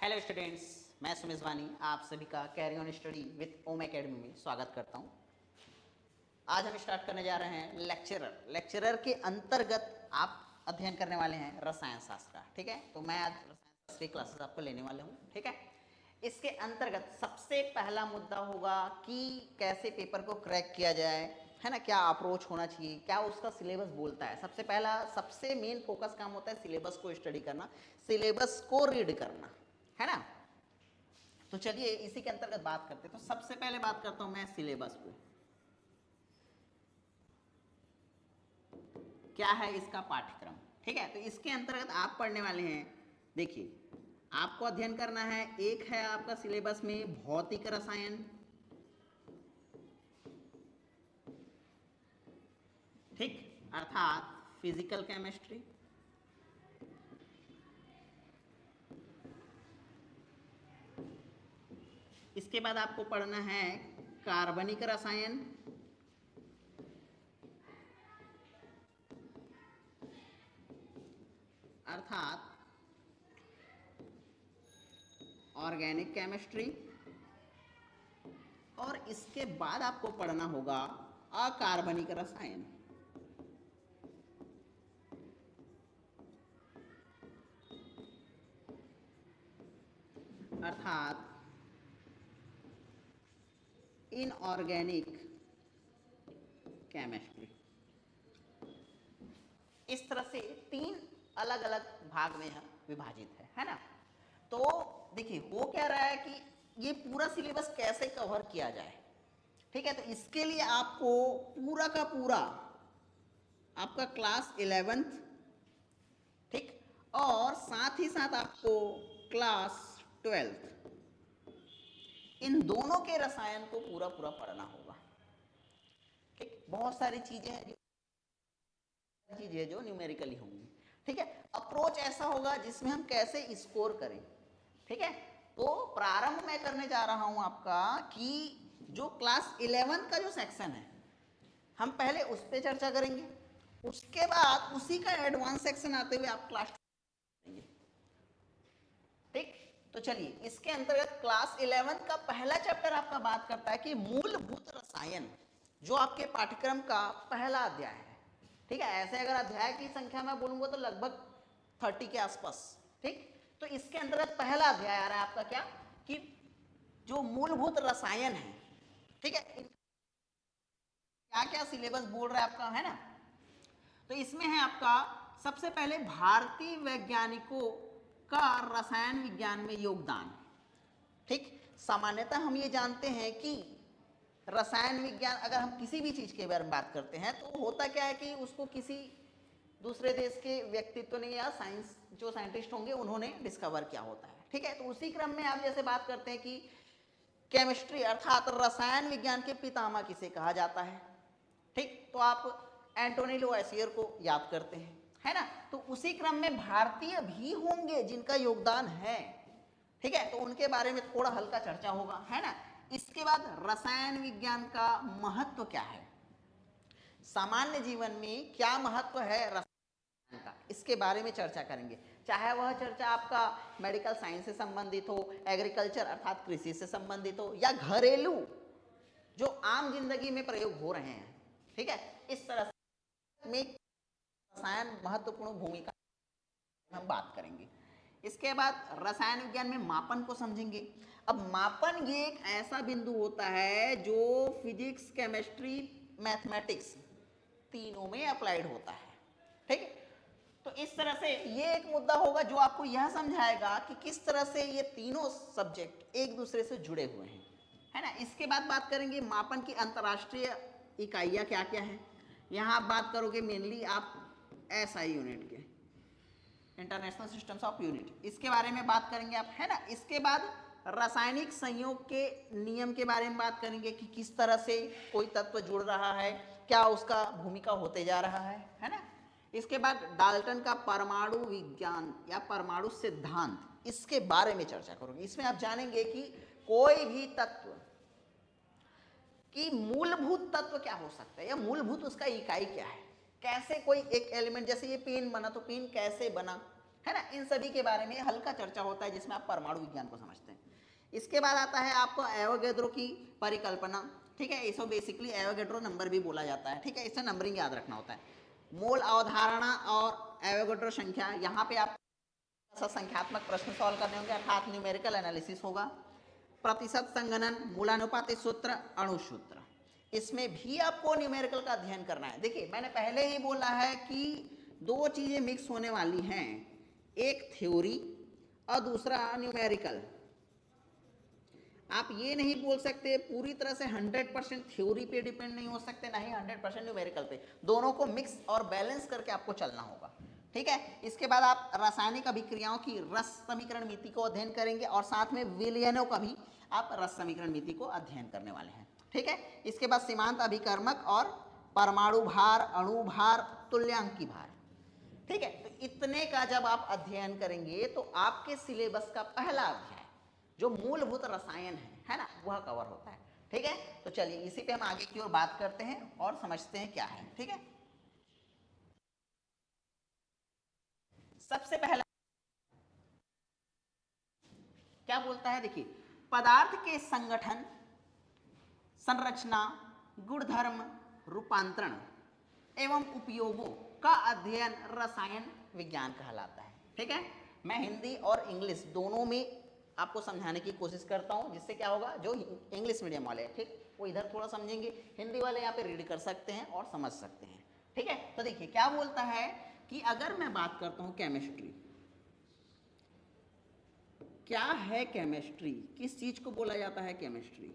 Hello students, मैं सुमित वानी आप सभी का carry on study with Om academy में स्वागत करता हूं। आज हम स्टार्ट करने जा रहे हैं लेक्चरर के अंतर्गत आप अध्ययन करने वाले हैं रसायन शास्त्र का। ठीक है, तो मैं आज रसायन शास्त्र की क्लासेस आपको लेने वाला हूं। ठीक है, इसके अंतर्गत सबसे पहला मुद्दा होगा कि कैसे पेपर को क्रैक किया जाए, है ना, क्या अप्रोच होना चाहिए, क्या उसका सिलेबस बोलता है। सबसे पहला सबसे मेन फोकस काम होता है सिलेबस को स्टडी करना, सिलेबस को रीड करना, है ना। तो चलिए इसी के अंतर्गत बात करते हैं। तो सबसे पहले बात करता हूं मैं सिलेबस को। क्या है इसका पाठ्यक्रम। ठीक है, तो इसके अंतर्गत आप पढ़ने वाले हैं, देखिए आपको अध्ययन करना है। एक है आपका सिलेबस में भौतिक रसायन, ठीक, अर्थात फिजिकल केमिस्ट्री। इसके बाद आपको पढ़ना है कार्बनिक रसायन, अर्थात ऑर्गेनिक केमिस्ट्री। और इसके बाद आपको पढ़ना होगा अकार्बनिक रसायन, अर्थात इनऑर्गेनिक केमिस्ट्री। इस तरह से तीन अलग अलग भाग में विभाजित है ना। तो देखिए हो क्या रहा है कि ये पूरा सिलेबस कैसे कवर किया जाए। ठीक है, तो इसके लिए आपको पूरा का पूरा आपका क्लास 11th, ठीक, और साथ ही साथ आपको क्लास 12th, इन दोनों के रसायन को पूरा पूरा पढ़ना होगा। ठीक, बहुत सारी चीजें जो न्यूमेरिकली होंगी। ठीक है, अप्रोच ऐसा होगा जिसमें हम कैसे स्कोर करें। ठीक है, तो प्रारंभ में करने जा रहा हूं आपका कि जो क्लास 11 का जो सेक्शन है हम पहले उस पर चर्चा करेंगे, उसके बाद उसी का एडवांस सेक्शन आते हुए आप क्लास करेंगे। ठीक, तो चलिए इसके अंतर्गत क्लास 11 का पहला चैप्टर आपका बात करता है कि मूलभूत रसायन, जो आपके पाठ्यक्रम का पहला अध्याय है। ठीक है, ऐसे अगर अध्याय की संख्या मैं बोलूंगा तो लगभग 30 के आसपास। ठीक, तो इसके अंतर्गत पहला अध्याय आ रहा है आपका क्या, कि जो मूलभूत रसायन है। ठीक है, क्या क्या सिलेबस बोल रहा है आपका, है ना। तो इसमें है आपका सबसे पहले भारतीय वैज्ञानिकों का रसायन विज्ञान में योगदान। ठीक, सामान्यतः हम ये जानते हैं कि रसायन विज्ञान अगर हम किसी भी चीज के बारे में बात करते हैं तो होता क्या है कि उसको किसी दूसरे देश के व्यक्तित्व ने या साइंस जो साइंटिस्ट होंगे उन्होंने डिस्कवर किया होता है। ठीक है, तो उसी क्रम में आप जैसे बात करते हैं कि केमिस्ट्री अर्थात रसायन विज्ञान के पितामह किसे कहा जाता है। ठीक, तो आप एंटोनी लुवॉयसियर को याद करते हैं, है ना। तो उसी क्रम में भारतीय भी होंगे जिनका योगदान है। ठीक है, तो उनके बारे में थोड़ा हल्का चर्चा होगा, है ना। इसके बाद रसायन विज्ञान का महत्व क्या है, सामान्य जीवन में क्या महत्व है रसायन का, इसके बारे में चर्चा करेंगे। चाहे वह चर्चा आपका मेडिकल साइंस से संबंधित हो, एग्रीकल्चर अर्थात कृषि से संबंधित हो, या घरेलू जो आम जिंदगी में प्रयोग हो रहे हैं। ठीक है, इस तरह में रसायन महत्वपूर्ण भूमिका हम बात करेंगे। इसके बाद रसायन विज्ञान में मापन को समझेंगे। अब मापन ये एक ऐसा बिंदु होता है जो फिजिक्स, केमिस्ट्री, मैथमेटिक्स तीनों में अप्लाइड होता है। ठीक, तो इस तरह से ये एक मुद्दा होगा जो आपको यह समझाएगा कि किस तरह से ये तीनों सब्जेक्ट एक दूसरे से जुड़े हुए हैं, है ना। इसके बाद बात करेंगे मापन की अंतर्राष्ट्रीय इकाइयाँ क्या क्या है। यहाँ आप बात करोगे मेनली आप एसआई यूनिट के, इंटरनेशनल सिस्टम्स ऑफ यूनिट, इसके बारे में बात करेंगे आप, है ना। इसके बाद रासायनिक संयोग के नियम के बारे में बात करेंगे कि किस तरह से कोई तत्व जुड़ रहा है, क्या उसका भूमिका होते जा रहा है ना। इसके बाद डाल्टन का परमाणु विज्ञान या परमाणु सिद्धांत, इसके बारे में चर्चा करूंगी। इसमें आप जानेंगे कि कोई भी तत्व की मूलभूत तत्व क्या हो सकता है या मूलभूत उसका इकाई क्या है, कैसे कोई एक एलिमेंट, जैसे ये पेन बना तो पेन कैसे बना, है ना। इन सभी के बारे में हल्का चर्चा होता है जिसमें आप परमाणु विज्ञान को समझते हैं। इसके बाद आता है आपको एवोगैड्रो की परिकल्पना, ठीक है, इसको बेसिकली एवोगैड्रो नंबर भी बोला जाता है, ठीक है, इससे नंबरिंग याद रखना होता है। मोल अवधारणा और एवोगैड्रो संख्या, यहाँ पे आप संख्यात्मक प्रश्न सॉल्व करने होंगे अर्थात न्यूमेरिकल एनालिसिस होगा। प्रतिशत संगणन, मूलानुपातिक सूत्र, अणु सूत्र, इसमें भी आपको न्यूमेरिकल का अध्ययन करना है। देखिए मैंने पहले ही बोला है कि दो चीजें मिक्स होने वाली हैं, एक थ्योरी और दूसरा न्यूमेरिकल। आप ये नहीं बोल सकते पूरी तरह से 100% थ्योरी पे डिपेंड नहीं हो सकते, ना ही 100% न्यूमेरिकल पे, दोनों को मिक्स और बैलेंस करके आपको चलना होगा, ठीक है। इसके बाद आप रासायनिक अभिक्रियाओं की रस समीकरण मिति को अध्ययन करेंगे और साथ में विलयनों का भी आप रस समीकरण मिति को अध्ययन करने वाले हैं, ठीक है। इसके बाद सीमांत अभिकर्मक और परमाणु भार, अणु भार, तुल्यांकी भार, ठीक है। तो इतने का जब आप अध्ययन करेंगे तो आपके सिलेबस का पहला अध्याय जो मूलभूत रसायन है ना, वह कवर होता है, ठीक है। तो चलिए इसी पे हम आगे की ओर बात करते हैं और समझते हैं क्या है, ठीक है। सबसे पहला क्या बोलता है, देखिए, पदार्थ के संगठन, संरचना, गुणधर्म, रूपांतरण एवं उपयोगों का अध्ययन रसायन विज्ञान कहलाता है, ठीक है। मैं हिंदी और इंग्लिश दोनों में आपको समझाने की कोशिश करता हूं, जिससे क्या होगा, जो इंग्लिश मीडियम वाले हैं, ठीक, वो इधर थोड़ा समझेंगे, हिंदी वाले यहाँ पे रीड कर सकते हैं और समझ सकते हैं, ठीक है। तो देखिए क्या बोलता है कि अगर मैं बात करता हूं केमिस्ट्री, क्या है केमिस्ट्री, किस चीज को बोला जाता है केमिस्ट्री,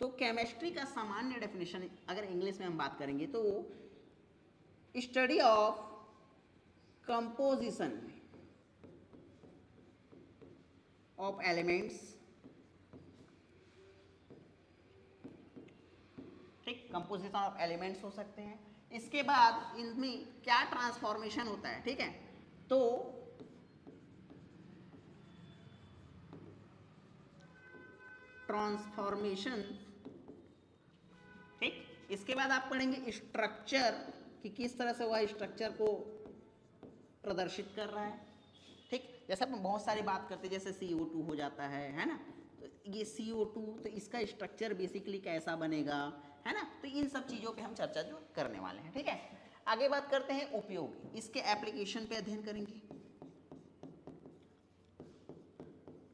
तो केमिस्ट्री का सामान्य डेफिनेशन अगर इंग्लिश में हम बात करेंगे तो study of composition of elements, ठीक, कंपोजिशन ऑफ एलिमेंट्स हो सकते हैं। इसके बाद इनमें क्या ट्रांसफॉर्मेशन होता है, ठीक है, तो ट्रांसफॉर्मेशन, ठीक। इसके बाद आप पढ़ेंगे स्ट्रक्चर कि किस तरह से वह स्ट्रक्चर को प्रदर्शित कर रहा है, ठीक। जैसे अपन बहुत सारी बात करते हैं, जैसे CO2 हो जाता है ना, तो ये CO2 तो इसका स्ट्रक्चर बेसिकली कैसा बनेगा, है ना, तो इन सब चीज़ों पे हम चर्चा जो करने वाले हैं, ठीक है। आगे बात करते हैं उपयोग, इसके एप्लीकेशन पे अध्ययन करेंगे।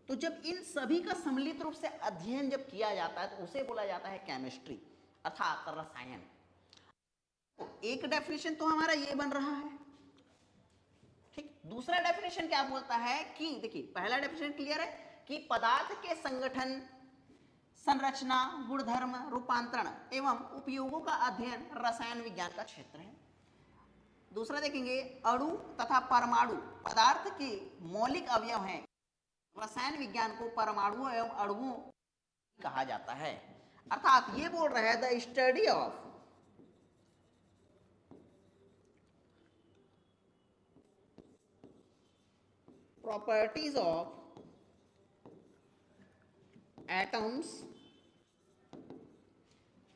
तो जब इन सभी का सम्मिलित रूप से अध्ययन जब किया जाता है तो उसे बोला जाता है केमिस्ट्री अर्थात रसायन। तो एक डेफिनेशन तो हमारा ये बन रहा है, ठीक। दूसरा डेफिनेशन क्या बोलता है कि देखिए पहला डेफिनेशन क्लियर है कि पदार्थ के संगठन, संरचना, गुणधर्म, रूपांतरण एवं उपयोगों का अध्ययन रसायन विज्ञान का क्षेत्र है। दूसरा देखेंगे अणु तथा परमाणु पदार्थ के मौलिक अवयव हैं, रसायन विज्ञान को परमाणुओं एवं अणुओं कहा जाता है, अर्थात ये बोल रहा है the study of properties of atoms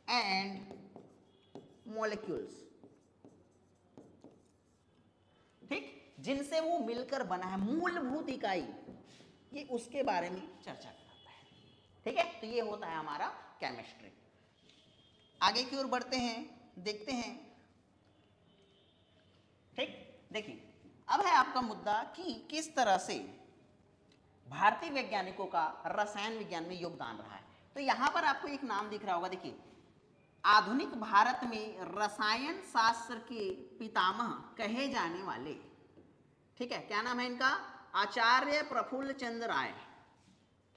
and molecules, ठीक, जिनसे वो मिलकर बना है, मूलभूत इकाई, ये उसके बारे में चर्चा करता है, ठीक है। तो ये होता है हमारा केमिस्ट्री। आगे की ओर बढ़ते हैं, देखते हैं, ठीक। देखिए अब है आपका मुद्दा कि किस तरह से भारतीय वैज्ञानिकों का रसायन विज्ञान में योगदान रहा है। तो यहां पर आपको एक नाम दिख रहा होगा, देखिए, आधुनिक भारत में रसायन शास्त्र के पितामह कहे जाने वाले, ठीक है, क्या नाम है इनका, आचार्य प्रफुल्ल चंद्र राय,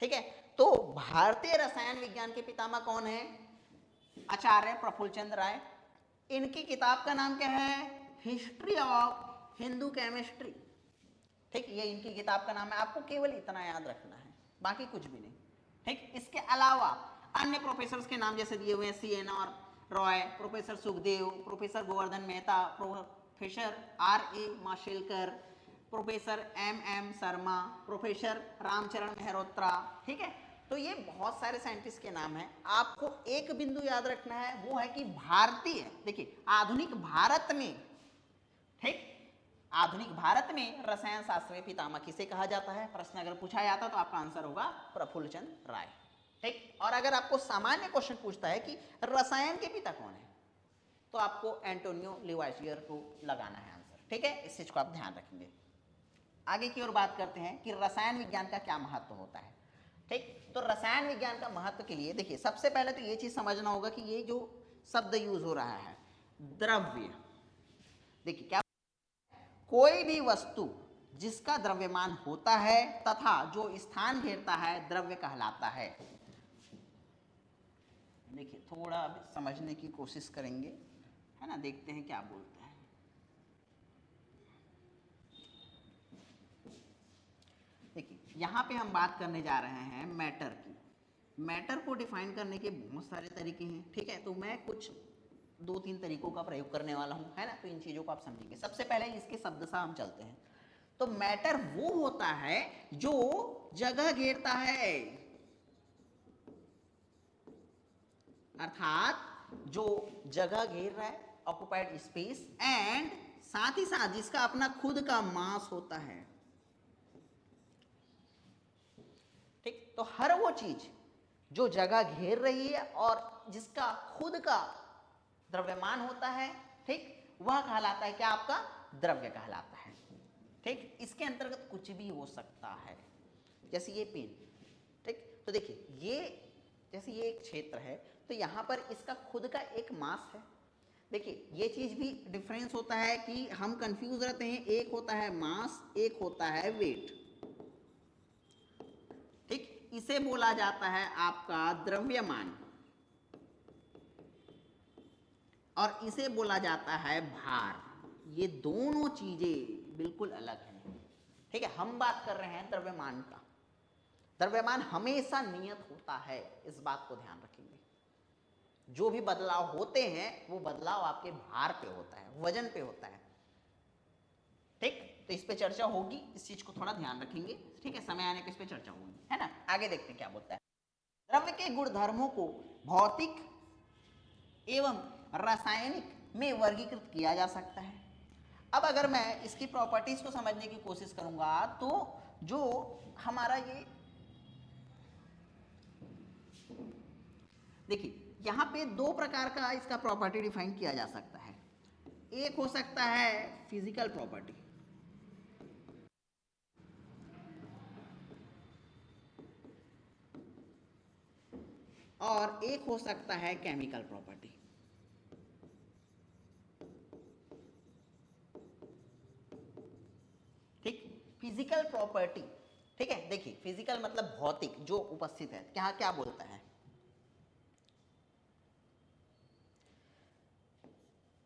ठीक है। तो भारतीय रसायन विज्ञान के पितामह कौन है, आचार्य प्रफुल्ल चंद्र राय। इनकी किताब का नाम क्या है, हिस्ट्री ऑफ हिंदू केमिस्ट्री, ठीक, ये इनकी किताब का नाम है। आपको केवल इतना याद रखना है, बाकी कुछ भी नहीं, ठीक। इसके अलावा अन्य प्रोफेसर्स के नाम जैसे दिए हुए हैं, CN Roy, professor Sukhdev, professor Govardhan Mehta, professor RA Mashelkar, professor MM Sharma, professor Ramcharan Mehrotra, ठीक है। तो ये बहुत सारे साइंटिस्ट के नाम हैं। आपको एक बिंदु याद रखना है, वो है कि भारतीय, देखिए, आधुनिक भारत में, ठीक, आधुनिक भारत में रसायन शास्त्र में पितामह किसे कहा जाता है? प्रश्न अगर पूछा जाता तो आपका आंसर होगा प्रफुल्ल चंद्र राय। ठीक, और अगर आपको सामान्य क्वेश्चन पूछता है कि रसायन के पिता कौन है, तो आपको एंटोनियो लिवासियर को लगाना है आंसर। ठीक है, इस चीज को आप ध्यान रखेंगे। आगे की ओर बात करते हैं कि रसायन विज्ञान का क्या महत्व होता है। ठीक, तो रसायन विज्ञान का महत्व के लिए देखिए, सबसे पहले तो ये चीज समझना होगा कि ये जो शब्द यूज हो रहा है द्रव्य, देखिए क्या, कोई भी वस्तु जिसका द्रव्यमान होता है तथा जो स्थान घेरता है द्रव्य कहलाता है। देखिए थोड़ा अब समझने की कोशिश करेंगे, है ना, देखते हैं क्या बोलते हैं। देखिए यहाँ पे हम बात करने जा रहे हैं मैटर की। मैटर को डिफाइन करने के बहुत सारे तरीके हैं। ठीक है, तो मैं कुछ 2-3 तरीकों का प्रयोग करने वाला हूँ, है ना, तो इन चीज़ों को आप समझेंगे। सबसे पहले इसके शब्द से हम चलते हैं। तो मैटर वो होता है जो जगह घेरता है, अर्थात जो जगह घेर रहा है, ऑक्युपाइड स्पेस, एंड साथ ही साथ जिसका अपना खुद का मास होता है। ठीक, तो हर वो चीज जो जगह घेर रही है और जिसका खुद का द्रव्यमान होता है, ठीक, वह कहलाता है क्या? आपका द्रव्य कहलाता है। ठीक, इसके अंतर्गत कुछ भी हो सकता है, जैसे ये पेन। ठीक, तो देखिए ये जैसे ये एक क्षेत्र है, तो यहाँ पर इसका खुद का एक मास है। देखिए ये चीज भी डिफरेंस होता है कि हम कंफ्यूज रहते हैं, एक होता है मास, एक होता है वेट। ठीक, इसे बोला जाता है आपका द्रव्यमान और इसे बोला जाता है भार। ये दोनों चीजें बिल्कुल अलग हैं। ठीक है, हम बात कर रहे हैं द्रव्यमान का। द्रव्यमान हमेशा नियत होता है, इस बात को ध्यान रखेंगे। जो भी बदलाव होते हैं वो बदलाव आपके भार पे होता है, वजन पे होता है। ठीक, तो इस पे चर्चा होगी, इस चीज को थोड़ा ध्यान रखेंगे। ठीक है, समय आने पे इस पे चर्चा होगी, है ना। आगे देखते हैं क्या बोलता है। द्रव्य के गुणधर्मों को भौतिक एवं रासायनिक में वर्गीकृत किया जा सकता है। अब अगर मैं इसकी प्रॉपर्टीज को समझने की कोशिश करूंगा तो जो हमारा ये देखिए यहाँ पे दो प्रकार का इसका प्रॉपर्टी डिफाइन किया जा सकता है। एक हो सकता है फिजिकल प्रॉपर्टी और एक हो सकता है केमिकल प्रॉपर्टी। ठीक, फिजिकल प्रॉपर्टी, ठीक है, देखिए फिजिकल मतलब भौतिक, जो उपस्थित है। क्या क्या बोलता है?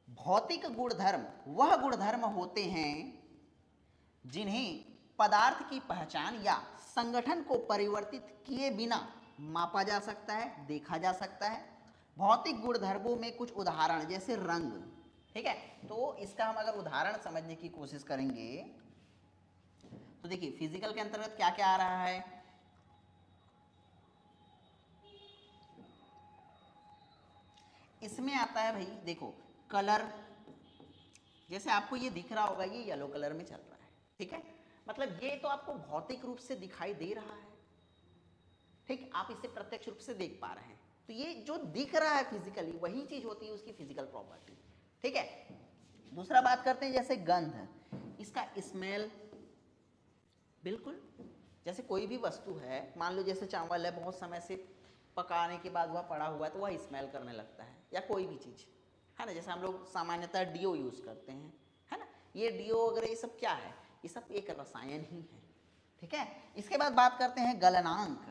भौतिक गुणधर्म वह गुणधर्म होते हैं जिन्हें पदार्थ की पहचान या संगठन को परिवर्तित किए बिना मापा जा सकता है, देखा जा सकता है। भौतिक गुणधर्मों में कुछ उदाहरण जैसे रंग। ठीक है, तो इसका हम अगर उदाहरण समझने की कोशिश करेंगे तो देखिए फिजिकल के अंतर्गत क्या क्या आ रहा है। इसमें आता है भाई देखो कलर, जैसे आपको ये दिख रहा होगा, ये येलो कलर में चल रहा है। ठीक है, मतलब ये तो आपको भौतिक रूप से दिखाई दे रहा है। ठीक, आप इसे प्रत्यक्ष रूप से देख पा रहे हैं, तो ये जो दिख रहा है फिजिकली वही चीज होती है उसकी फिजिकल प्रॉपर्टी। ठीक है, दूसरा बात करते हैं जैसे गंध, इसका स्मेल। बिल्कुल, जैसे कोई भी वस्तु है, मान लो जैसे चावल है, बहुत समय से पकाने के बाद वह पड़ा हुआ है तो वह स्मेल करने लगता है, या कोई भी चीज, है ना। जैसे हम लोग सामान्यतः डीओ यूज करते हैं, है ना, ये डीओ वगैरह ये सब क्या है? ये सब एक रसायन ही है। ठीक है, इसके बाद बात करते हैं गलनांक,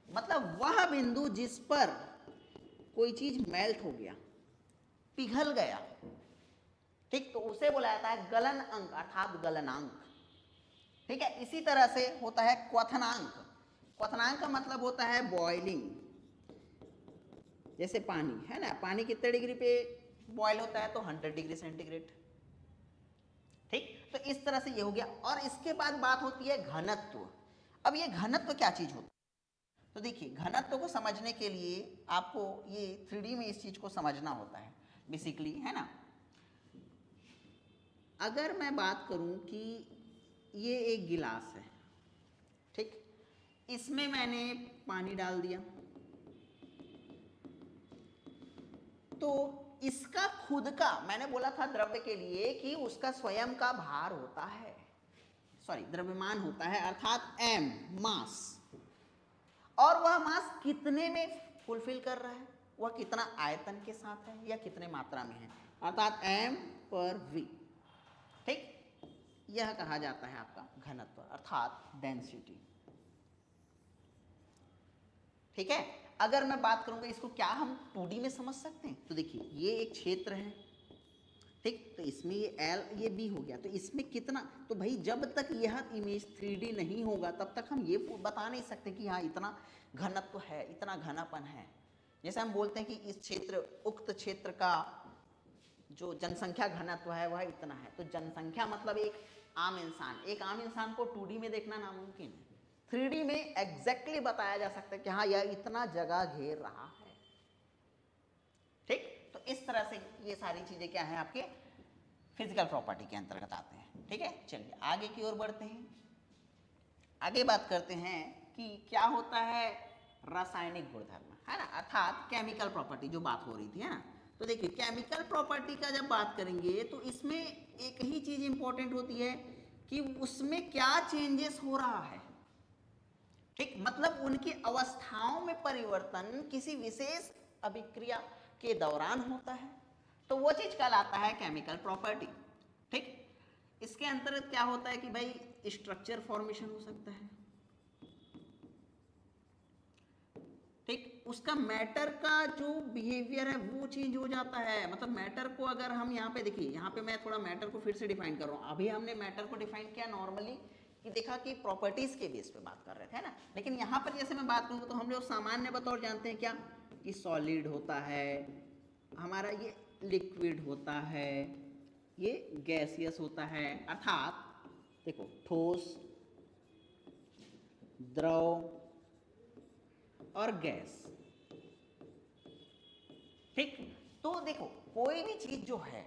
मतलब वह बिंदु जिस पर कोई चीज मेल्ट हो गया, पिघल गया। ठीक, तो उसे बोला जाता है गलन अंक अर्थात गलनांक। ठीक है, इसी तरह से होता है क्वथनांक। क्वथनांक का मतलब होता है बॉइलिंग, जैसे पानी, है ना, पानी कितने डिग्री पे बॉयल होता है? तो 100 डिग्री सेंटीग्रेड। ठीक, तो इस तरह से ये हो गया। और इसके बाद बात होती है घनत्व। अब ये घनत्व क्या चीज होता है? तो देखिए घनत्व को समझने के लिए आपको ये 3D में इस चीज को समझना होता है बेसिकली, है ना। अगर मैं बात करूं कि ये एक गिलास है, ठीक, इसमें मैंने पानी डाल दिया, तो इसका खुद का, मैंने बोला था द्रव्य के लिए कि उसका स्वयं का भार होता है, सॉरी द्रव्यमान होता है, अर्थात m मास, और वह मास कितने में फुलफिल कर रहा है, वह कितना आयतन के साथ है या कितने मात्रा में है, अर्थात m पर v, ठीक, यह कहा जाता है आपका घनत्व अर्थात डेंसिटी। ठीक है, अगर मैं बात करूंगा इसको क्या हम 2D में समझ सकते हैं, तो देखिए ये एक क्षेत्र है, ठीक, तो इसमें ये L ये B हो गया, तो इसमें कितना, तो भाई जब तक यह इमेज 3D नहीं होगा तब तक हम ये बता नहीं सकते कि हाँ इतना घनत्व है, इतना घनापन है। जैसे हम बोलते हैं कि इस क्षेत्र, उक्त क्षेत्र का जो जनसंख्या घनत्व है वह इतना है, तो जनसंख्या मतलब एक आम इंसान को 2D में देखना नामुमकिन है, 3D में एग्जैक्टली बताया जा सकता है कि हाँ यह इतना जगह घेर रहा है। ठीक, तो इस तरह से ये सारी चीजें क्या है आपके फिजिकल प्रॉपर्टी के अंतर्गत आते हैं। ठीक है, चलिए आगे की ओर बढ़ते हैं, आगे बात करते हैं कि क्या होता है रासायनिक गुणधर्म, है ना, अर्थात केमिकल प्रॉपर्टी जो बात हो रही थी, है ना। तो देखिए केमिकल प्रॉपर्टी का जब बात करेंगे तो इसमें एक ही चीज इंपॉर्टेंट होती है कि उसमें क्या चेंजेस हो रहा है, ठीक, मतलब उनकी अवस्थाओं में परिवर्तन किसी विशेष अभिक्रिया के दौरान होता है, तो वो चीज कहलाता है केमिकल प्रॉपर्टी। ठीक, इसके अंतर्गत क्या होता है कि भाई स्ट्रक्चर फॉर्मेशन हो सकता है, ठीक, उसका मैटर का जो बिहेवियर है वो चेंज हो जाता है, मतलब मैटर को अगर हम यहाँ पे देखिए, यहाँ पे मैं थोड़ा मैटर को फिर से डिफाइन कर रहा हूँ, अभी हमने मैटर को डिफाइन किया नॉर्मली कि देखा कि प्रॉपर्टीज के बेस पे बात कर रहे थे, है ना, लेकिन यहाँ पर जैसे मैं बात करूँगा तो हम लोग सामान्य बतौर जानते हैं क्या कि सॉलिड होता है हमारा, ये लिक्विड होता है, ये गैसियस होता है, अर्थात देखो ठोस, द्रव और गैस। ठीक, तो देखो कोई भी चीज जो है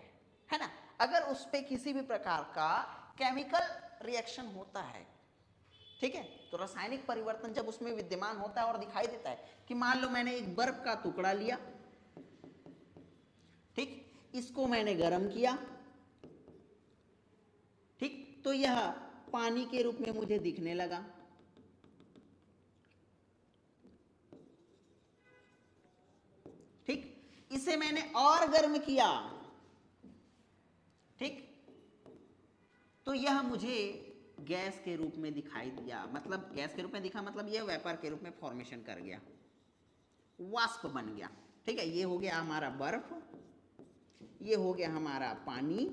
ना, अगर उस पे किसी भी प्रकार का केमिकल रिएक्शन होता है, ठीक है, तो रासायनिक परिवर्तन जब उसमें विद्यमान होता है और दिखाई देता है कि मान लो मैंने एक बर्फ का टुकड़ा लिया, ठीक, इसको मैंने गर्म किया, ठीक, तो यह पानी के रूप में मुझे दिखने लगा, ठीक, इसे मैंने और गर्म किया, ठीक, तो यह मुझे गैस के रूप में दिखाई दिया, मतलब गैस के रूप में दिखा मतलब यह वेपर के रूप में फॉर्मेशन कर गया, वाष्प बन गया। ठीक है, ये हो गया हमारा बर्फ, ये हो गया हमारा पानी,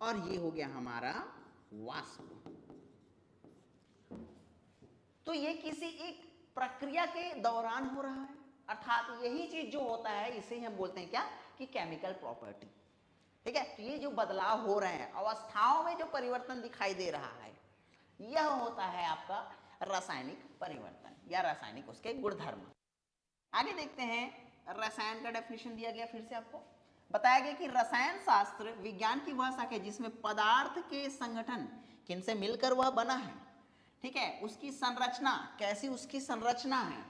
और ये हो गया हमारा वाष्प। तो ये किसी एक प्रक्रिया के दौरान हो रहा है, अर्थात यही चीज जो होता है इसे हम बोलते हैं क्या कि केमिकल प्रॉपर्टी। ठीक है, तो ये जो बदलाव हो रहे हैं, अवस्थाओं में जो परिवर्तन दिखाई दे रहा है, यह होता है आपका रासायनिक परिवर्तन या रासायनिक उसके गुणधर्म। आगे देखते हैं, रसायन का डेफिनेशन दिया गया, फिर से आपको बताया गया कि रसायन शास्त्र विज्ञान की वह शाखा है जिसमें पदार्थ के संगठन किनसे मिलकर वह बना है, ठीक है, उसकी संरचना कैसी उसकी संरचना है,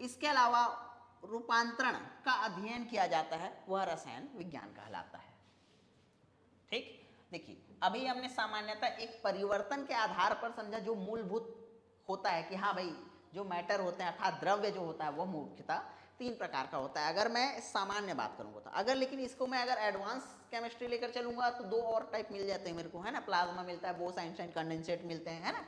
इसके अलावा रूपांतरण का अध्ययन किया जाता है, वह रसायन विज्ञान कहलाता है। ठीक, देखिए अभी हमने सामान्यतः एक परिवर्तन के आधार पर समझा जो मूलभूत होता है कि हाँ भाई जो मैटर होते हैं अर्थात द्रव्य जो होता है वो मुख्यतः 3 प्रकार का होता है, अगर मैं सामान्य बात करूंगा तो। अगर लेकिन इसको मैं अगर एडवांस केमिस्ट्री लेकर चलूंगा तो 2 और टाइप मिल जाते हैं मेरे को, है ना, प्लाज्मा मिलता है, बोस आइंस्टाइन कंडेंसेट मिलते हैं, है ना।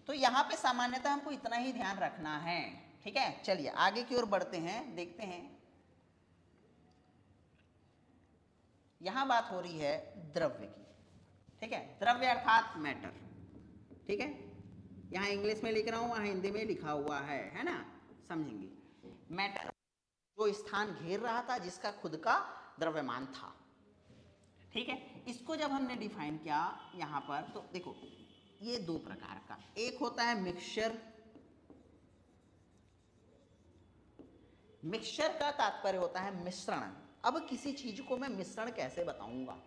तो यहाँ पे सामान्यतः हमको इतना ही ध्यान रखना है। ठीक है, चलिए आगे की ओर बढ़ते हैं, देखते हैं। यहां बात हो रही है द्रव्य की, ठीक है, द्रव्य अर्थात मैटर, ठीक है, यहां इंग्लिश में लिख रहा हूं वहां हिंदी में लिखा हुआ है ना, समझेंगे। मैटर जो स्थान घेर रहा था जिसका खुद का द्रव्यमान था, ठीक है, इसको जब हमने डिफाइन किया यहां पर तो देखो ये 2 प्रकार का, एक होता है मिक्सचर, मिक्सचर का तात्पर्य होता है मिश्रण। अब किसी चीज को मैं मिश्रण कैसे बताऊंगा,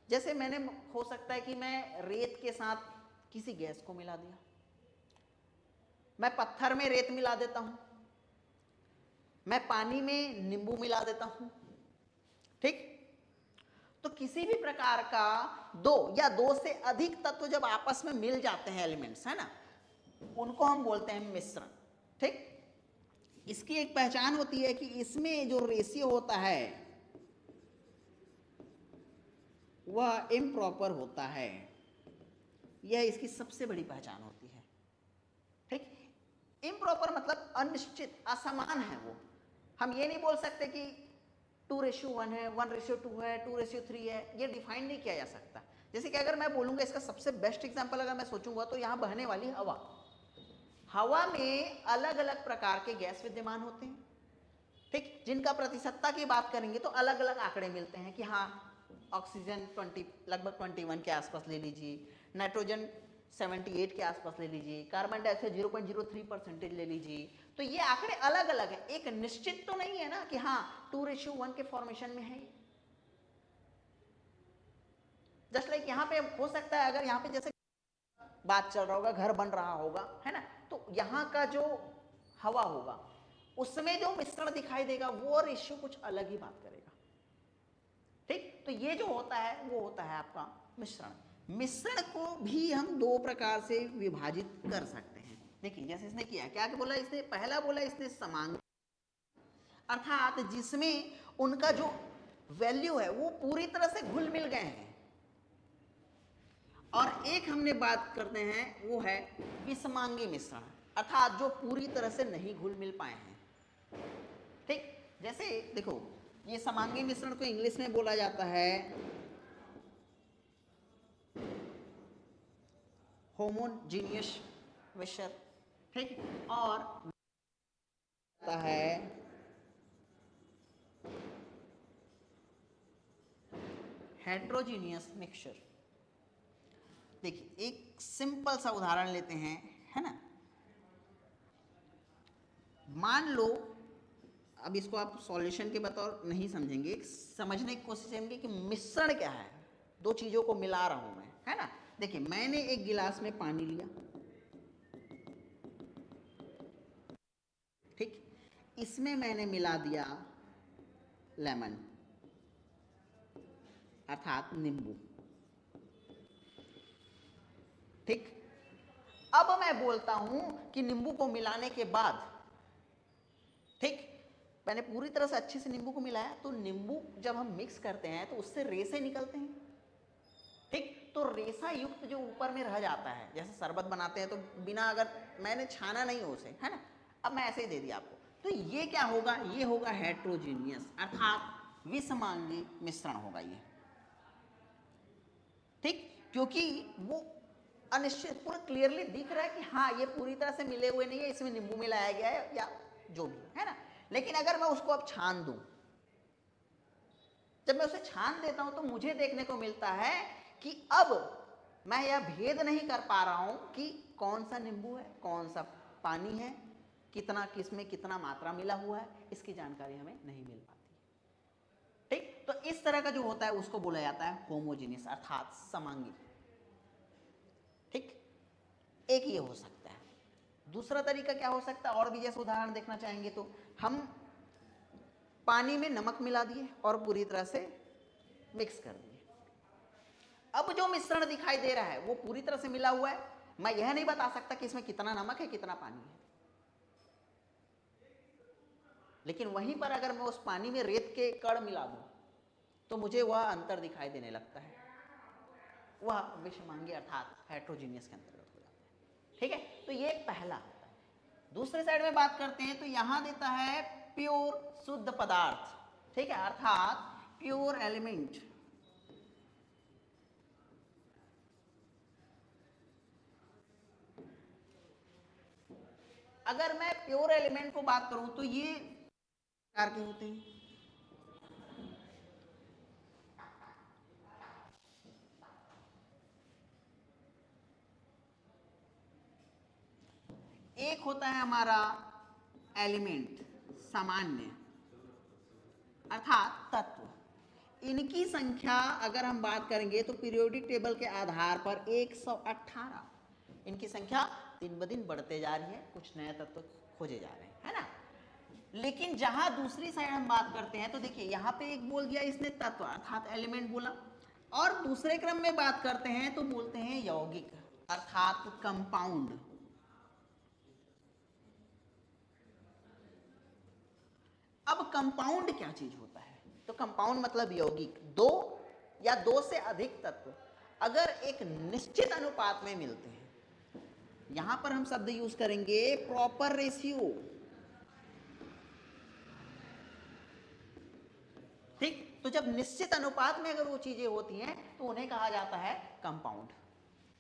जैसे मैंने, हो सकता है कि मैं रेत के साथ किसी गैस को मिला दिया, मैं पत्थर में रेत मिला देता हूं, मैं पानी में नींबू मिला देता हूं, ठीक। तो किसी भी प्रकार का दो या दो से अधिक तत्व जब आपस में मिल जाते हैं, एलिमेंट्स, है ना, उनको हम बोलते हैं मिश्रण, ठीक। इसकी एक पहचान होती है कि इसमें जो रेशियो होता है वह इम्प्रॉपर होता है, यह इसकी सबसे बड़ी पहचान होती है, ठीक। इम्प्रॉपर मतलब अनिश्चित, असमान है वो। हम ये नहीं बोल सकते कि 2:1 है, 1:2 है, 2:3 है, ये डिफाइन नहीं किया जा सकता। जैसे कि अगर मैं बोलूंगा, इसका सबसे बेस्ट एग्जांपल अगर मैं सोचूंगा तो यहाँ बहने वाली हवा, हवा में अलग अलग प्रकार के गैस विद्यमान होते हैं, ठीक, जिनका प्रतिशतता की बात करेंगे तो अलग अलग आंकड़े मिलते हैं कि हाँ, ऑक्सीजन 20 लगभग 21 के आसपास ले लीजिए, नाइट्रोजन 78 के आसपास ले लीजिए, कार्बन डाइऑक्साइड 0.03% ले लीजिए। तो ये आंकड़े अलग अलग है, एक निश्चित तो नहीं है ना कि हाँ 2:1 के फॉर्मेशन में है। जस्ट लाइक यहाँ पे हो सकता है, अगर यहाँ पे जैसे बात चल रहा होगा, घर बन रहा होगा, है ना, तो यहाँ का जो हवा होगा उसमें जो मिश्रण दिखाई देगा वो रेशियो कुछ अलग ही बात करेगा, ठीक। तो ये जो होता है वो होता है आपका मिश्रण। मिश्रण को भी हम दो प्रकार से विभाजित कर सकते हैं। देखिए जैसे इसने किया, क्या बोला इसने, पहला बोला इसने समांगी, अर्थात जिसमें उनका जो वैल्यू है वो पूरी तरह से घुल मिल गए हैं। और एक हमने बात करते हैं वो है विषमांगी मिश्रण, अर्थात जो पूरी तरह से नहीं घुल मिल पाए हैं, ठीक। जैसे देखो, ये समांगी मिश्रण को इंग्लिश में बोला जाता है होमोजीनियस मिक्सचर, ठीक, और आता है हेट्रोजीनियस मिक्सचर। देखिए एक सिंपल सा उदाहरण लेते हैं, है ना, मान लो, अब इसको आप सॉल्यूशन के बतौर नहीं समझेंगे, समझने की कोशिश करेंगे कि मिश्रण क्या है, दो चीजों को मिला रहा हूं मैं, है ना। देखिए मैंने एक गिलास में पानी लिया, ठीक, इसमें मैंने मिला दिया लेमन अर्थात नींबू, ठीक। अब मैं बोलता हूं कि नींबू को मिलाने के बाद, ठीक, मैंने पूरी तरह से अच्छे से नींबू को मिलाया, तो नींबू जब हम मिक्स करते हैं तो उससे रेसे निकलते हैं, ठीक। तो रेसा युक्त जो ऊपर में रह जाता है, जैसे शरबत बनाते हैं तो बिना, अगर मैंने छाना नहीं हो उसे, है ना, अब मैं ऐसे ही दे दिया आपको, तो ये क्या होगा, ये होगा हेट्रोजीनियस अर्थात विषमांगी मिश्रण होगा ये, ठीक। क्योंकि वो अनिश्चित, पूरा क्लियरली दिख रहा है कि हाँ ये पूरी तरह से मिले हुए नहीं है, इसमें नींबू मिलाया गया है या जो भी है ना। लेकिन अगर मैं उसको अब छान दूं, जब मैं उसे छान देता हूं तो मुझे देखने को मिलता है कि अब मैं यह भेद नहीं कर पा रहा हूं कि कौन सा नींबू है, कौन सा पानी है, कितना किसमें कितना मात्रा मिला हुआ है, इसकी जानकारी हमें नहीं मिल पाती, ठीक। तो इस तरह का जो होता है उसको बोला जाता है होमोजीनियस अर्थात समांगी, ठीक। एक ये हो सकता है। दूसरा तरीका क्या हो सकता है, और भी जैसे उदाहरण देखना चाहेंगे तो, हम पानी में नमक मिला दिए और पूरी तरह से मिक्स कर दिए, अब जो मिश्रण दिखाई दे रहा है वो पूरी तरह से मिला हुआ है, मैं यह नहीं बता सकता कि इसमें कितना नमक है कितना पानी है। लेकिन वहीं पर अगर मैं उस पानी में रेत के कण मिला दूं तो मुझे वह अंतर दिखाई देने लगता है, वह विषमांगी अर्थात हेट्रोजीनियस के अंतर्गत हो जाता है, ठीक है। तो ये पहला होता है। दूसरे साइड में बात करते हैं तो यहां देता है प्योर शुद्ध पदार्थ, ठीक है, अर्थात प्योर एलिमेंट। अगर मैं प्योर एलिमेंट को बात करूं तो ये प्रकार के होते हैं, एक होता है हमारा एलिमेंट सामान्य अर्थात तत्व, इनकी संख्या अगर हम बात करेंगे तो पीरियोडिक टेबल के आधार पर 118, इनकी संख्या दिन ब दिन बढ़ते जा रही है, कुछ नए तत्व खोजे जा रहे हैं, है ना। लेकिन जहां दूसरी साइड हम बात करते हैं तो देखिए यहाँ पे एक बोल दिया इसने तत्व अर्थात एलिमेंट बोला, और दूसरे क्रम में बात करते हैं तो बोलते हैं यौगिक अर्थात कंपाउंड। अब कंपाउंड क्या चीज होता है, तो कंपाउंड मतलब यौगिक, दो या दो से अधिक तत्व अगर एक निश्चित अनुपात में मिलते हैं, यहां पर हम शब्द यूज करेंगे प्रॉपर रेशियो, ठीक। तो जब निश्चित अनुपात में अगर वो चीजें होती हैं तो उन्हें कहा जाता है कंपाउंड।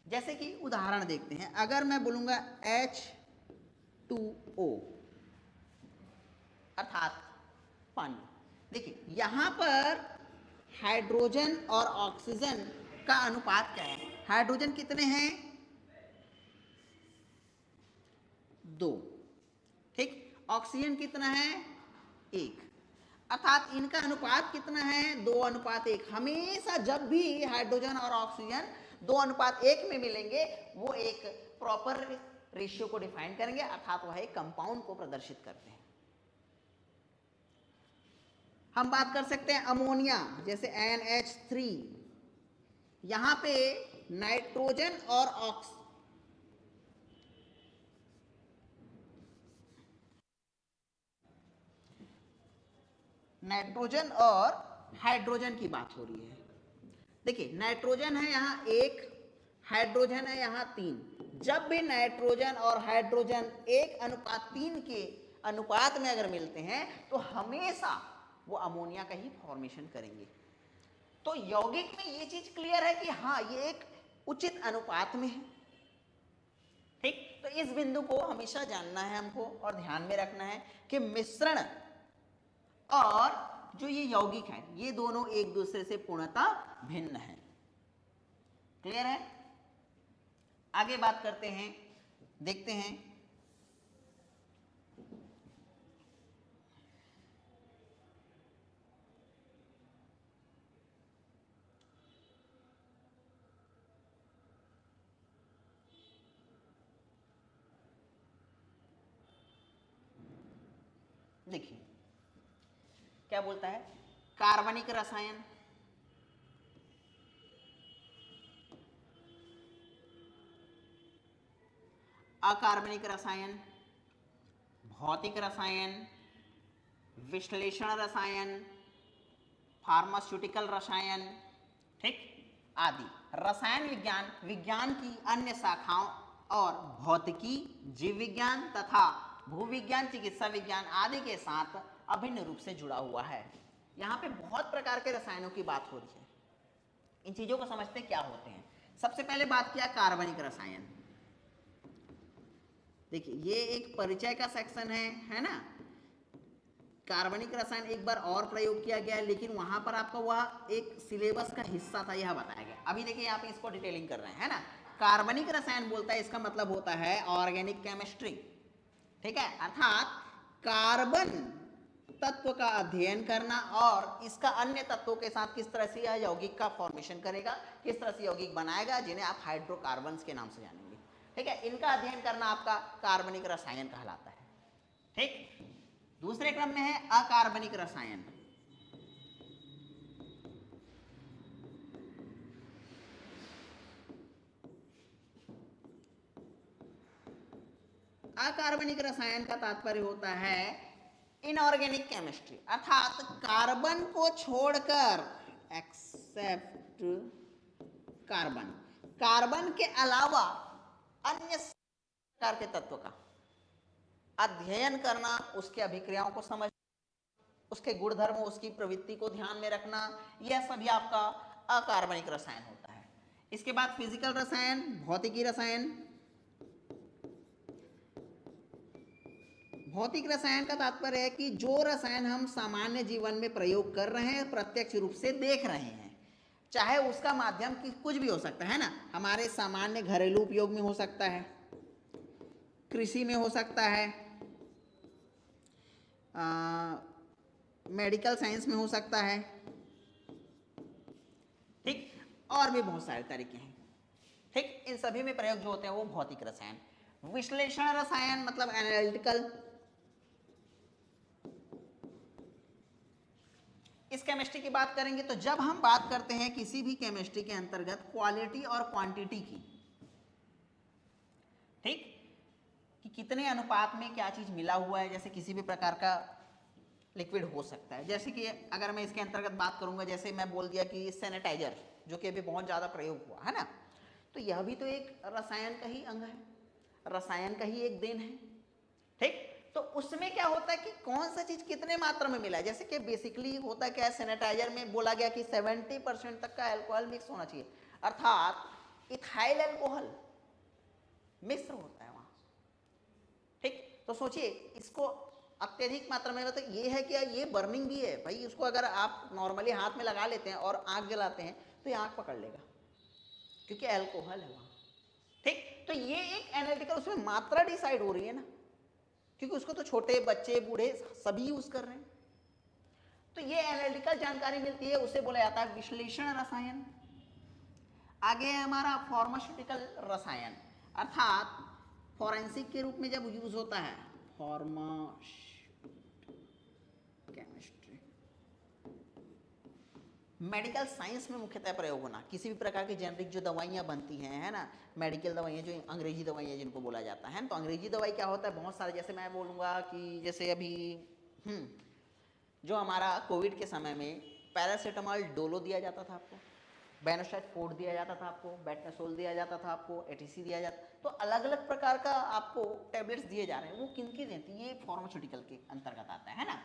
जैसे कि उदाहरण देखते हैं, अगर मैं बोलूंगा H2O अर्थात पानी, देखिए यहां पर हाइड्रोजन और ऑक्सीजन का अनुपात क्या है, हाइड्रोजन कितने हैं, 2, ठीक, ऑक्सीजन कितना है, 1, अर्थात इनका अनुपात कितना है, 2:1। हमेशा जब भी हाइड्रोजन और ऑक्सीजन 2:1 में मिलेंगे वो एक प्रॉपर रेशियो को डिफाइन करेंगे, अर्थात वह एक कंपाउंड को प्रदर्शित करते हैं। हम बात कर सकते हैं अमोनिया, जैसे NH3, यहां पे नाइट्रोजन और नाइट्रोजन और हाइड्रोजन की बात हो रही है। देखिए नाइट्रोजन है यहाँ 1, हाइड्रोजन है यहाँ 3, जब भी नाइट्रोजन और हाइड्रोजन 1:3 के अनुपात में अगर मिलते हैं तो हमेशा वो अमोनिया का ही फॉर्मेशन करेंगे। तो यौगिक में ये चीज क्लियर है कि हाँ ये एक उचित अनुपात में है, ठीक। तो इस बिंदु को हमेशा जानना है हमको और ध्यान में रखना है कि मिश्रण और जो ये यौगिक है ये दोनों एक दूसरे से पूर्णतः भिन्न है। क्लियर है। आगे बात करते हैं, देखते हैं देखिए क्या बोलता है, कार्बनिक रसायन, अकार्बनिक रसायन, भौतिक रसायन, विश्लेषण रसायन, फार्मास्यूटिकल रसायन, ठीक आदि। रसायन विज्ञान विज्ञान की अन्य शाखाओं और भौतिकी, जीव विज्ञान तथा भूविज्ञान, चिकित्सा विज्ञान आदि के साथ अभिन्न रूप से जुड़ा हुआ है। यहाँ पे बहुत प्रकार के रसायनों की बात हो रही है, इन चीजों को समझते क्या होते हैं। सबसे पहले बात किया कार्बनिक रसायन, देखिए ये एक परिचय का सेक्शन है ना। कार्बनिक रसायन एक बार और प्रयोग किया गया है, लेकिन वहां पर आपका वह एक सिलेबस का हिस्सा था, यह बताया गया। अभी देखिए यहाँ पे इसको डिटेलिंग कर रहे हैं, है ना। कार्बनिक रसायन बोलता है, इसका मतलब होता है ऑर्गेनिक केमिस्ट्री, ठीक है, अर्थात कार्बन तत्व का अध्ययन करना और इसका अन्य तत्वों के साथ किस तरह से यह यौगिक का फॉर्मेशन करेगा, किस तरह से यौगिक बनाएगा, जिन्हें आप हाइड्रोकार्बन्स के नाम से जानेंगे, ठीक है। इनका अध्ययन करना आपका कार्बनिक रसायन कहलाता है, ठीक। दूसरे क्रम में है अकार्बनिक रसायन, अकार्बनिक रसायन का तात्पर्य होता है इनऑर्गेनिक केमिस्ट्री, अर्थात कार्बन को छोड़कर, एक्सेप्ट कार्बन, कार्बन के अलावा अन्य प्रकार के तत्व का अध्ययन करना, उसके अभिक्रियाओं को समझ, उसके गुणधर्म, उसकी प्रवृत्ति को ध्यान में रखना, यह सभी आपका अकार्बनिक रसायन होता है। इसके बाद फिजिकल रसायन, भौतिकी रसायन। भौतिक रसायन का तात्पर्य है कि जो रसायन हम सामान्य जीवन में प्रयोग कर रहे हैं, प्रत्यक्ष रूप से देख रहे हैं, चाहे उसका माध्यम कुछ भी हो सकता है ना, हमारे सामान्य घरेलू उपयोग में हो सकता है, कृषि में हो सकता है, मेडिकल साइंस में हो सकता है, और भी बहुत सारे तरीके हैं। ठीक, इन सभी में प्रयोग जो होते हैं वो भौतिक रसायन। विश्लेषण रसायन मतलब एनालिटिकल, इस केमिस्ट्री की बात करेंगे तो जब हम बात करते हैं किसी भी केमिस्ट्री के अंतर्गत क्वालिटी और क्वांटिटी की, ठीक, कि कितने अनुपात में क्या चीज मिला हुआ है, जैसे किसी भी प्रकार का लिक्विड हो सकता है। जैसे कि अगर मैं इसके अंतर्गत बात करूंगा, जैसे मैं बोल दिया कि सैनिटाइजर, जो कि अभी बहुत ज्यादा प्रयोग हुआ है ना, तो यह भी तो एक रसायन का ही अंग है, रसायन का ही एक देन है। ठीक, तो उसमें क्या होता है कि कौन सा चीज कितने मात्रा में मिला है। जैसे कि बेसिकली होता क्या है, सैनिटाइजर में बोला गया कि 70% तक का अल्कोहल मिक्स होना चाहिए, अर्थात इथाइल अल्कोहल मिश्र होता है वहां। ठीक, तो सोचिए इसको अत्यधिक मात्रा में, मतलब ये है कि ये बर्निंग भी है भाई, उसको अगर आप नॉर्मली हाथ में लगा लेते हैं और आग जलाते हैं तो ये आग पकड़ लेगा, क्योंकि अल्कोहल है वहां। ठीक, तो ये एक एनालिटिकल, उसमें मात्रा डिसाइड हो रही है ना, क्योंकि उसको तो छोटे बच्चे बूढ़े सभी यूज कर रहे हैं। तो ये एनालिटिकल जानकारी मिलती है, उसे बोला जाता है विश्लेषण रसायन। आगे है हमारा फार्मास्यूटिकल रसायन, अर्थात फॉरेंसिक के रूप में जब यूज होता है, केमिस्ट्री, मेडिकल साइंस में मुख्यतः प्रयोग होना, किसी भी प्रकार की जेनरिक जो दवाइयाँ बनती हैं, है ना, मेडिकल दवाइयाँ जो अंग्रेजी दवाइयाँ जिनको बोला जाता है, तो अंग्रेजी दवाई क्या होता है, बहुत सारे, जैसे मैं बोलूँगा कि जैसे अभी जो हमारा कोविड के समय में पैरासीटामॉल डोलो दिया जाता था आपको, बेनोसाइड फोर्ट दिया जाता था आपको, बेटनासोल दिया जाता था आपको, एटीसी दिया जाता, तो अलग अलग प्रकार का आपको टैबलेट्स दिए जा रहे हैं, वो किन की देती है, ये फार्मास्यूटिकल के अंतर्गत आता है ना।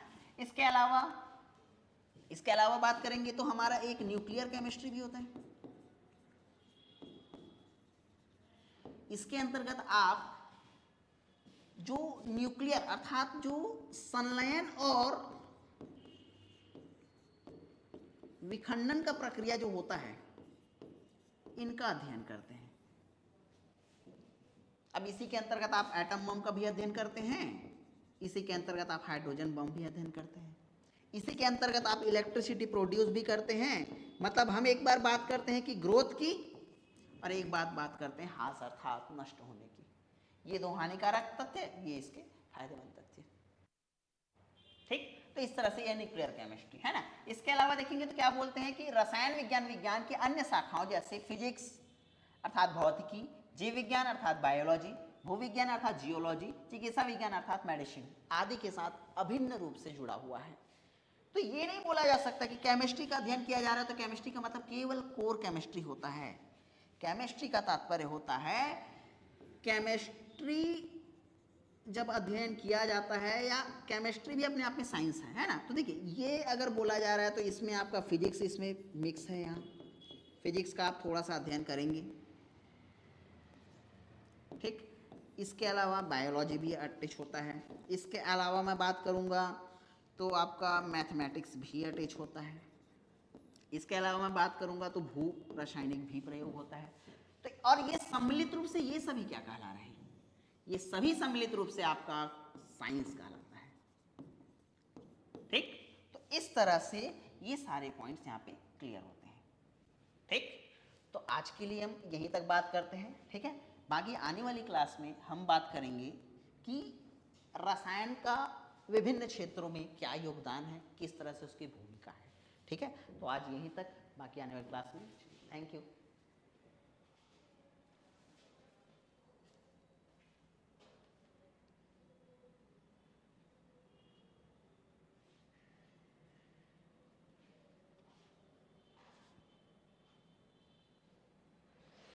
इसके अलावा बात करेंगे तो हमारा एक न्यूक्लियर केमिस्ट्री भी होता है। इसके अंतर्गत आप जो न्यूक्लियर अर्थात जो संलयन और विखंडन का प्रक्रिया जो होता है, इनका अध्ययन करते हैं। अब इसी के अंतर्गत आप एटम बम का भी अध्ययन करते हैं, इसी के अंतर्गत आप हाइड्रोजन बम भी अध्ययन करते हैं, इसी के अंतर्गत आप इलेक्ट्रिसिटी प्रोड्यूस भी करते हैं। मतलब हम एक बार बात करते हैं कि ग्रोथ की, और एक बात करते हैं हास अर्थात नष्ट होने की। ये दो हानिकारक तथ्य, ये इसके फायदेमंद तथ्य। ठीक, तो इस तरह से यह न्यूक्लियर केमिस्ट्री है ना। इसके अलावा देखेंगे तो क्या बोलते हैं कि रसायन विज्ञान की अन्य शाखाओं जैसे फिजिक्स अर्थात भौतिकी, जीव विज्ञान अर्थात बायोलॉजी, भूविज्ञान अर्थात जियोलॉजी, चिकित्सा विज्ञान अर्थात मेडिसिन आदि के साथ अभिन्न रूप से जुड़ा हुआ है। तो ये नहीं बोला जा सकता कि केमिस्ट्री का अध्ययन किया जा रहा है तो केमिस्ट्री का मतलब केवल कोर केमिस्ट्री होता है। केमिस्ट्री का तात्पर्य होता है, केमिस्ट्री जब अध्ययन किया जाता है, या केमिस्ट्री भी अपने आप में साइंस है ना। तो देखिए ये अगर बोला जा रहा है तो इसमें आपका फिजिक्स इसमें मिक्स है, यहाँ फिजिक्स का आप थोड़ा सा अध्ययन करेंगे। ठीक, इसके अलावा बायोलॉजी भी अटैच होता है। इसके अलावा मैं बात करूँगा तो आपका मैथमेटिक्स भी अटैच होता है। इसके अलावा मैं बात करूँगा तो भू रासायनिक भी प्रयोग होता है। तो और ये सम्मिलित रूप से ये सभी क्या कहला रहे हैं, ये सभी सम्मिलित रूप से आपका साइंस कहलाता है। ठीक, तो इस तरह से ये सारे पॉइंट्स यहाँ पे क्लियर होते हैं। ठीक, तो आज के लिए हम यहीं तक बात करते हैं। ठीक है, बाकी आने वाली क्लास में हम बात करेंगे कि रसायन का विभिन्न क्षेत्रों में क्या योगदान है, किस तरह से उसकी भूमिका है। ठीक है, तो आज यहीं तक, बाकी आने वाली क्लास में। Thank you.